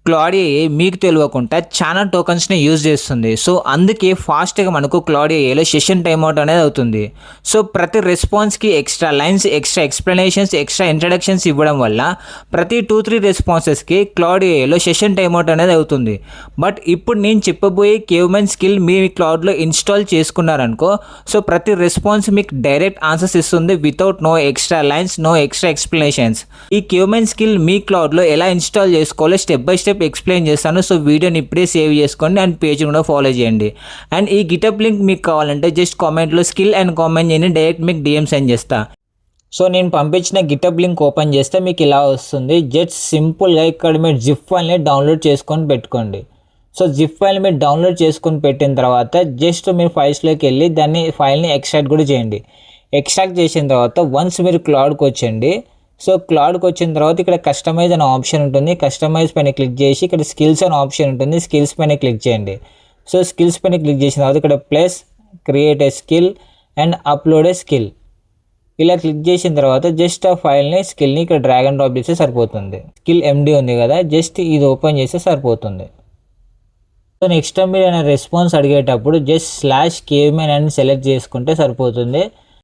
Cloud AI మీకు తెలియకుండా చాలా టోకన్స్ని యూజ్ చేస్తుంది. సో అందుకే ఫాస్ట్గా మనకు క్లౌడ్ ఏఐలో సెషన్ టైమ్ అవుట్ అనేది అవుతుంది. సో ప్రతి రెస్పాన్స్కి extra lines, extra explanations, extra introductions ఇవ్వడం వల్ల ప్రతి 2-3 రెస్పాన్సెస్కి క్లౌడ్ ఏఐలో సెషన్ టైమ్ అవుట్ అనేది అవుతుంది. బట్ ఇప్పుడు నేను చెప్పబోయే కేవ్మెన్ స్కిల్ మీ క్లౌడ్లో ఇన్స్టాల్ చేసుకున్నారనుకో, సో ప్రతి రెస్పాన్స్ మీకు డైరెక్ట్ ఆన్సర్స్ ఇస్తుంది without no extra lines, no extra explanations. ఈ కేవ్మెన్ స్కిల్ మీ క్లౌడ్లో ఎలా ఇన్స్టాల్ చేసుకోవాలో స్టెప్ బై స్టెప్ ఎక్స్ప్లెయిన్ చేస్తాను. సో వీడియోని ఇప్పుడే సేవ్ చేసుకోండి అండ్ పేజ్ కూడా ఫాలో చేయండి. అండ్ ఈ గిటప్ లింక్ మీకు కావాలంటే జస్ట్ కామెంట్లో స్కిల్ అండ్ కామెంట్ చేయండి, డైరెక్ట్ మీకు డిఎం సెండ్ చేస్తా. సో నేను పంపించిన గిటప్ లింక్ ఓపెన్ చేస్తే మీకు ఇలా వస్తుంది. జస్ట్ సింపుల్గా ఇక్కడ మీరు జిప్ ఫైల్ని డౌన్లోడ్ చేసుకొని పెట్టుకోండి. సో జిప్ ఫైల్ మీరు డౌన్లోడ్ చేసుకొని పెట్టిన తర్వాత జస్ట్ మీరు ఫైల్స్లోకి వెళ్ళి దాన్ని ఫైల్ని ఎక్స్ట్రాక్ట్ కూడా చేయండి. ఎక్స్ట్రాక్ట్ చేసిన తర్వాత వన్స్ మీరు క్లౌడ్కి వచ్చండి. సో క్లౌడ్కి వచ్చిన తర్వాత ఇక్కడ కస్టమైజ్ అనే ఆప్షన్ ఉంటుంది. కస్టమైజ్ పైన క్లిక్ చేసి ఇక్కడ స్కిల్స్ అనే ఆప్షన్ ఉంటుంది. స్కిల్స్ పైన క్లిక్ చేయండి. సో స్కిల్స్ పైన క్లిక్ చేసిన తర్వాత ఇక్కడ plus create a skill and upload A skill ఇలా క్లిక్ చేసిన తర్వాత జస్ట్ ఆ ఫైల్ని స్కిల్ని ఇక్కడ డ్రాగ్ అండ్ డ్రాప్ చేస్తే సరిపోతుంది. స్కిల్ ఎండి ఉంది కదా, జస్ట్ ఇది ఓపెన్ చేస్తే సరిపోతుంది. సో నెక్స్ట్ టైం మీరు రెస్పాన్స్ అడిగేటప్పుడు జస్ట్ /కేవ్మెన్ అని సెలెక్ట్ చేసుకుంటే సరిపోతుంది.